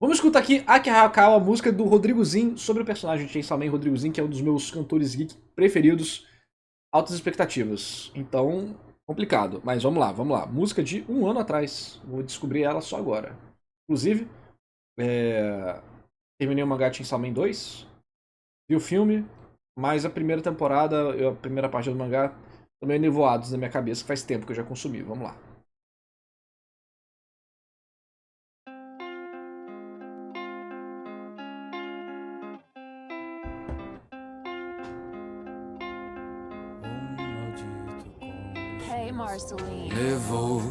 Vamos escutar aqui Aki Hayakawa, a música do Rodrigozinho sobre o personagem de Chainsaw Man, Rodrigozinho, que é um dos meus cantores geek preferidos. Altas expectativas. Então, complicado. Mas vamos lá, vamos lá. Música de 1 ano atrás. Vou descobrir ela só agora. Inclusive, terminei o mangá Chainsaw Man 2. Vi o filme. Mas a primeira temporada, a primeira parte do mangá, estão meio nevoados na minha cabeça, que faz tempo que eu já consumi. Vamos lá. Hey, Marceline. Levou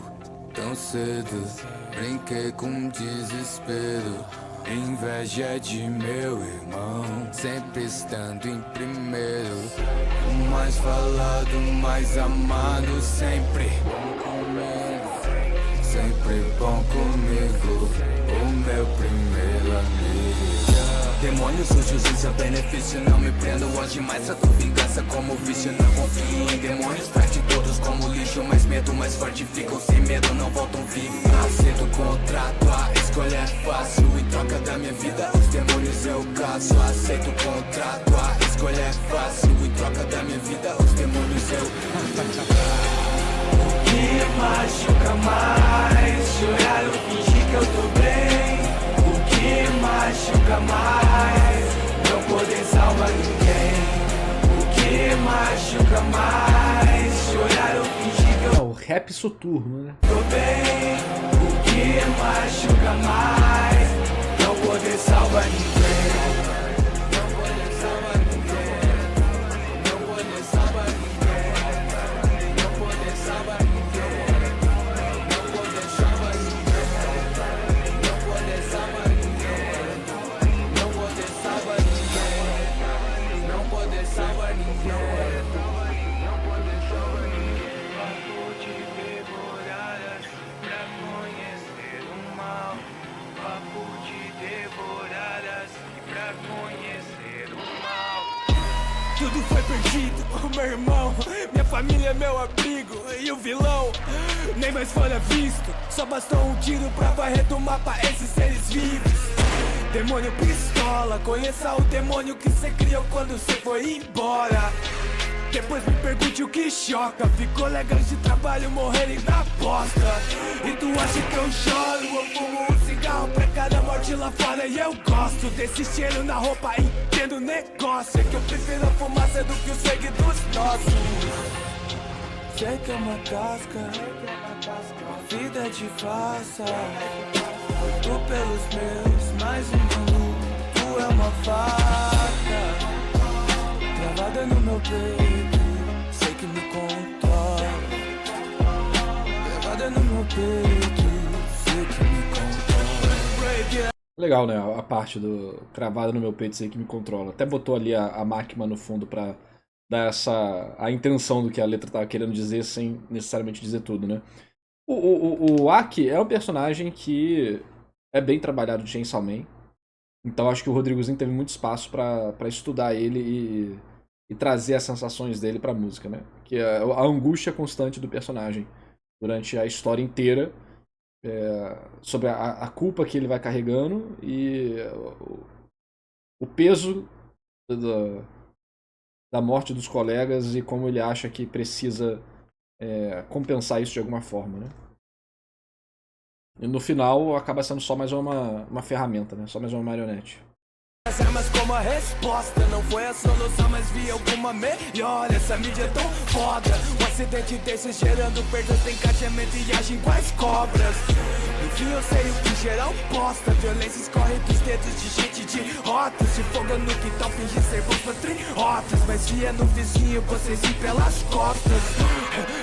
tão cedo, brinquei com desespero. Inveja de meu irmão, sempre estando em primeiro. O mais falado, o mais amado, sempre bom comigo, sempre bom comigo, o meu primeiro amigo. Demônios sujos em seu benefício, não me prendo hoje mais, trato vingança como vício. Não confio em demônios, trate todos como lixo. Mais medo, mais forte ficam, sem medo não voltam vivos. Aceito o contrato, a escolha é fácil. Em troca da minha vida, os demônios eu caço. Aceito o contrato, a escolha é fácil. Em troca da minha vida, os demônios eu O que machuca mais? Chorar ou fingir que eu tô bem? O que machuca mais? Não poder salvar ninguém. O que machuca mais? Chorar ou fingir que eu É o rap soturno, né? tô bem. O que machuca mais? Não poder salvar ninguém. Não poder salvar ninguém. Não poder salvar ninguém. Não poder salvar ninguém. Não poder salvar ninguém. Não poder salvar ninguém. Não poder salvar ninguém. Não poder salvar ninguém. Não poder salvar ninguém. Papo de devoradas pra conhecer o mal. Papo de devoradas pra conhecer o mal. Tudo foi perdido, o meu irmão, minha família é meu abrigo. E o vilão, nem mais fora visto. Só bastou um tiro pra varrer do mapa esses seres vivos. Demônio pistola, conheça o demônio que cê criou quando cê foi embora. Depois me pergunte o que choca. Vi colegas de trabalho morrerem na bosta. E tu acha que eu choro? Eu fumo um cigarro pra cada morte lá fora. E eu gosto desse cheiro na roupa, entendo o negócio. É que eu prefiro a fumaça do que o sangue dos nossos. Sei que é uma casca, a vida te faça. Tu pelos meus, mais um minuto. Tu é uma faca gravada no meu peito, sei que me controla. Gravada no meu peito, sei que me controla. Legal, né? A parte do cravada no meu peito, sei que me controla. Até botou ali a máquina no fundo pra dar a intenção do que a letra tava querendo dizer sem necessariamente dizer tudo, né? O Aki é um personagem que é bem trabalhado de Chainsaw Man. Então acho que o Rodrigozinho teve muito espaço pra estudar ele e trazer as sensações dele pra música, né? Que é a angústia constante do personagem durante a história inteira, sobre a culpa que ele vai carregando e o peso da morte dos colegas e como ele acha que precisa compensar isso de alguma forma, né? E no final acaba sendo só mais uma ferramenta, né? Só mais uma marionete. As armas como a resposta, não foi a solução, mas vi alguma melhor. Essa mídia é tão foda, um acidente desses gerando perdas de encaixamento e agem com as cobras. No fim eu sei o que geral posta, violência escorre dos dedos de gente de rota. Se foga no quintal, finge ser bom patriotas, mas via no vizinho, vocês ir pelas costas.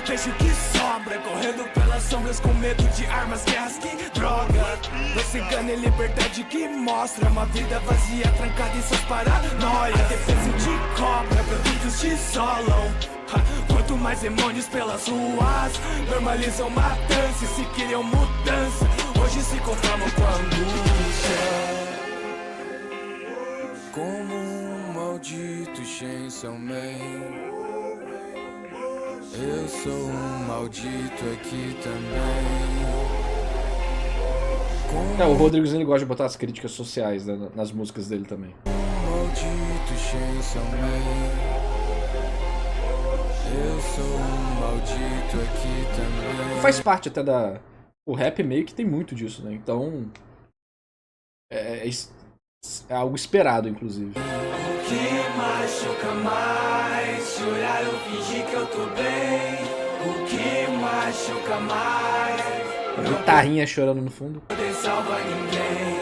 Deixa o que sobra, correndo pelas sombras com medo de armas, guerras que droga. Não se engane, liberdade que mostra uma vida vazia, trancada em suas paranoias. A defesa de cobra, produtos te isolam. Quanto mais demônios pelas ruas normalizam matança e se criam mudança, hoje se conformam com a angústia. como um maldito Chainsaw Man. Eu sou um maldito aqui também. O Rodrigues ele gosta de botar as críticas sociais, né, nas músicas dele também. Maldito Chainsaw Man. Eu sou um maldito aqui também. Faz parte até da... O rap meio que tem muito disso, né? Então... É algo esperado, inclusive. O que machuca mais? Chorar ou fingir que eu tô bem? O que machuca mais? Guitarrinha chorando no fundo. Poder salvar ninguém.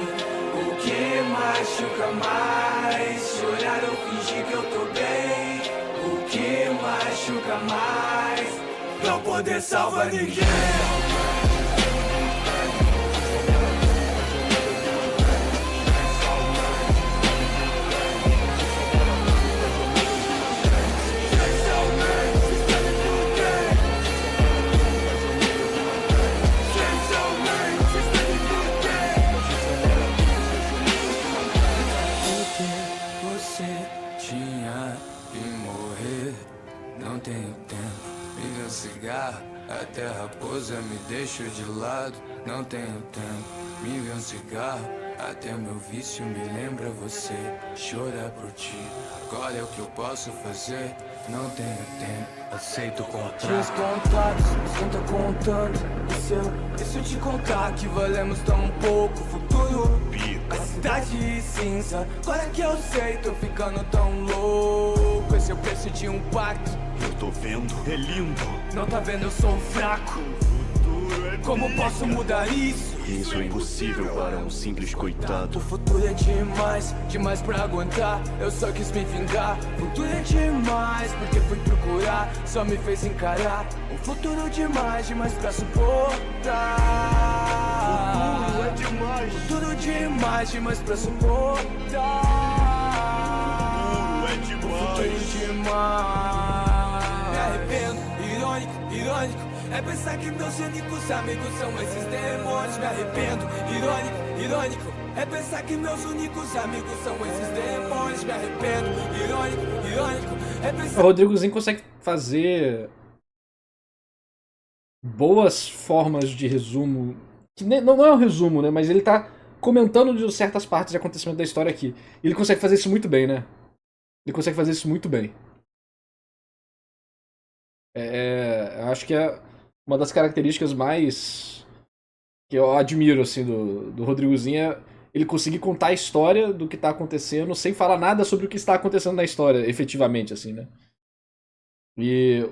O que machuca mais? Chorar ou fingir que eu tô bem? O que machuca mais? Não poder salvar ninguém. Até a raposa me deixa de lado. Não tenho tempo, me vê um cigarro. Até meu vício me lembra você. Chorar por ti, agora é o que eu posso fazer. Não tenho tempo, aceito o contrato. Dias contados, mas não tá contando. E se eu te contar que valemos tão pouco? Futuro, a cidade cinza. Agora que eu sei, tô ficando tão louco. Esse é o preço de um pacto. Eu tô vendo, é lindo. Não tá vendo, eu sou fraco. Como posso mudar isso? Isso é impossível para um simples coitado. O futuro é demais, demais pra aguentar. Eu só quis me vingar. O futuro é demais, porque fui procurar. Só me fez encarar. O futuro demais, demais pra suportar. Futuro é demais. Futuro demais, demais pra suportar. Futuro é demais. Futuro demais. Me arrependo, irônico. É pensar que meus únicos amigos são esses demônios. Me arrependo, irônico. É pensar que meus únicos amigos são esses demônios. Me arrependo, irônico. É pensar... O Rodrigozinho consegue fazer boas formas de resumo. Que não é um resumo, né? Mas ele tá comentando de certas partes de acontecimento da história aqui. E ele consegue fazer isso muito bem, né? Ele consegue fazer isso muito bem. Eu acho que é uma das características mais que eu admiro, assim, do Rodrigozinho é ele conseguir contar a história do que tá acontecendo sem falar nada sobre o que está acontecendo na história, efetivamente, assim, né? E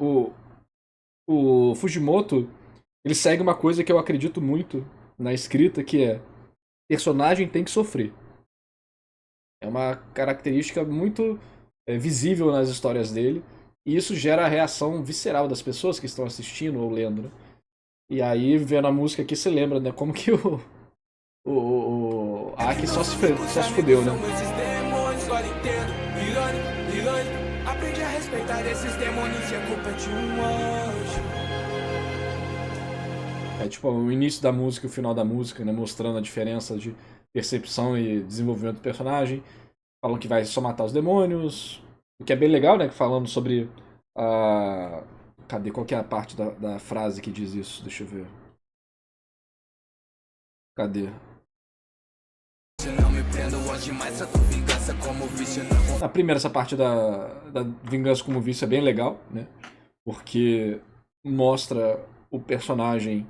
o Fujimoto, ele segue uma coisa que eu acredito muito na escrita, que é personagem tem que sofrer. É uma característica muito visível nas histórias dele. E isso gera a reação visceral das pessoas que estão assistindo ou lendo, né? E aí, vendo a música aqui, você lembra, né? Como que o Aki só se fudeu, né? Aprendi a respeitar esses demônios e a culpa é de um anjo. É tipo o início da música e o final da música, né? Mostrando a diferença de percepção e desenvolvimento do personagem. Falam que vai só matar os demônios. O que é bem legal, né? Falando sobre a... Cadê? Qual que é a parte da frase que diz isso? Deixa eu ver. Cadê? A primeira, essa parte da vingança como vício é bem legal, né? Porque mostra o personagem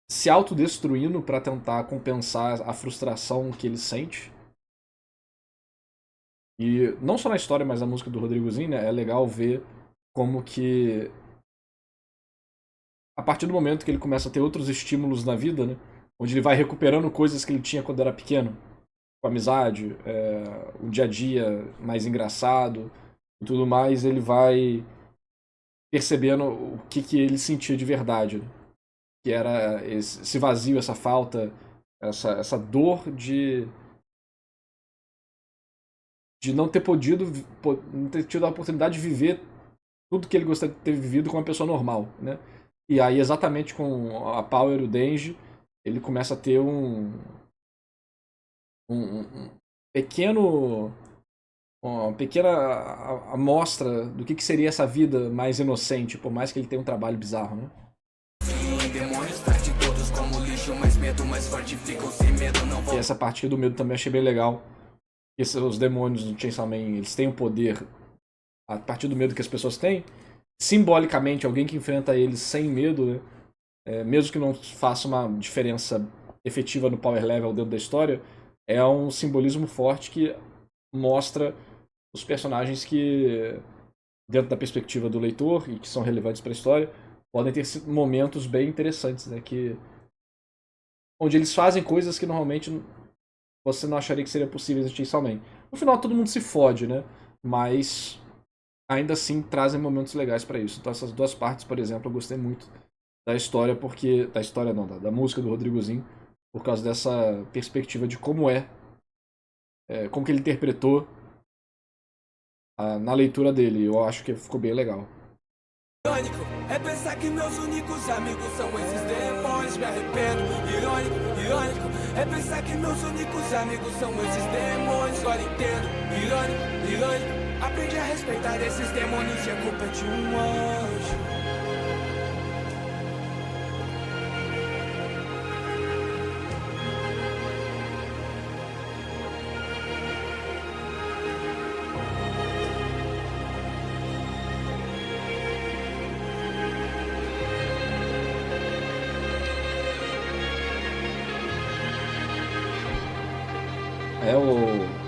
se autodestruindo para tentar compensar a frustração que ele sente. E não só na história, mas na música do Rodrigozinho, né? É legal ver como que a partir do momento que ele começa a ter outros estímulos na vida, né? Onde ele vai recuperando coisas que ele tinha quando era pequeno, com amizade, o dia a dia mais engraçado e tudo mais, ele vai percebendo o que ele sentia de verdade, né? Que era esse vazio, essa falta, essa dor de não ter podido, não ter tido a oportunidade de viver tudo que ele gostaria de ter vivido com uma pessoa normal, né? E aí, exatamente com a Power e o Denji, ele começa a ter uma pequena amostra do que seria essa vida mais inocente, por mais que ele tenha um trabalho bizarro, né? Demônios trate todos como vejo mais medo, mais forte ficam sem medo, não vou. E essa parte aqui do medo também achei bem legal. Os demônios do Chainsaw Man, eles têm o poder, a partir do medo que as pessoas têm, simbolicamente, alguém que enfrenta eles sem medo, né? Mesmo que não faça uma diferença efetiva no power level dentro da história, é um simbolismo forte que mostra os personagens que, dentro da perspectiva do leitor e que são relevantes para a história, podem ter momentos bem interessantes, né? Onde eles fazem coisas que normalmente você não acharia que seria possível em Chainsaw Man. No final todo mundo se fode, né? Mas ainda assim trazem momentos legais para isso. Então essas duas partes, por exemplo, eu gostei muito da história, porque. Da história não, da música do Rodrigozinho, por causa dessa perspectiva de como como que ele interpretou na leitura dele. Eu acho que ficou bem legal. Irônico é pensar que meus únicos amigos são esses demônios, me arrependo. Irônico é pensar que meus únicos amigos são esses demônios, agora entendo. Irônico, aprendi a respeitar esses demônios e a culpa é de um anjo.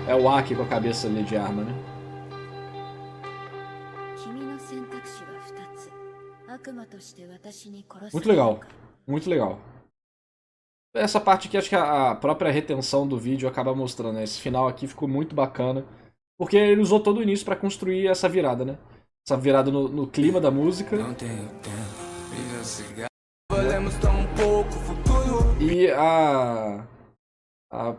É o Aki com a cabeça ali de arma, né? Muito legal. Muito legal. Essa parte aqui, acho que a própria retenção do vídeo acaba mostrando, né? Esse final aqui ficou muito bacana. Porque ele usou todo o início pra construir essa virada, né? Essa virada no clima da música. Não tenho tempo, vive um cigarro. Olhamos tão pouco futuro. E a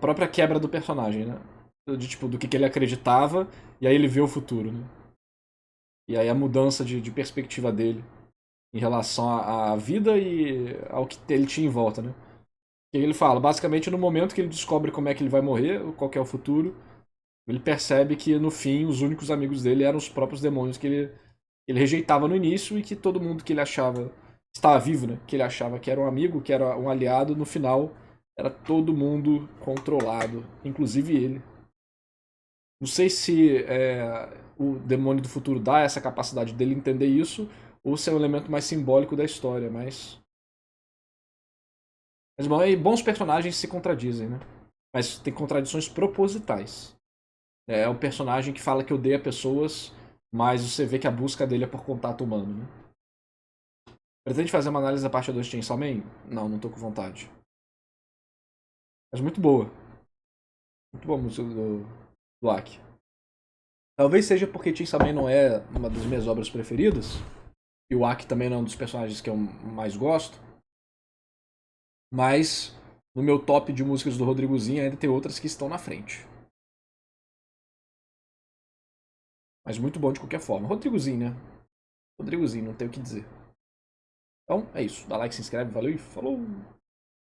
própria quebra do personagem, né? Do que ele acreditava, e aí ele vê o futuro, né? E aí a mudança de perspectiva dele em relação à vida e ao que ele tinha em volta, né? E ele fala, basicamente, no momento que ele descobre como é que ele vai morrer, qual que é o futuro, ele percebe que, no fim, os únicos amigos dele eram os próprios demônios que ele rejeitava no início e que todo mundo que ele achava estava vivo, né? Que ele achava que era um amigo, que era um aliado, no final era todo mundo controlado, inclusive ele. Não sei se o demônio do futuro dá essa capacidade dele entender isso, ou se é um elemento mais simbólico da história, mas bom, bons personagens se contradizem, né? Mas tem contradições propositais. É um personagem que fala que odeia pessoas, mas você vê que a busca dele é por contato humano, né? Pretende fazer uma análise da parte 2 de Chainsaw Man? Não, não tô com vontade. Mas muito boa. Muito boa a música do Aki. Talvez seja porque Chainsaw Man não é uma das minhas obras preferidas, e o Aki também não é um dos personagens que eu mais gosto, mas no meu top de músicas do Rodrigozinho ainda tem outras que estão na frente. Mas muito bom de qualquer forma. Rodrigozinho, né? Rodrigozinho, não tem o que dizer. Então, é isso. Dá like, se inscreve, valeu e falou!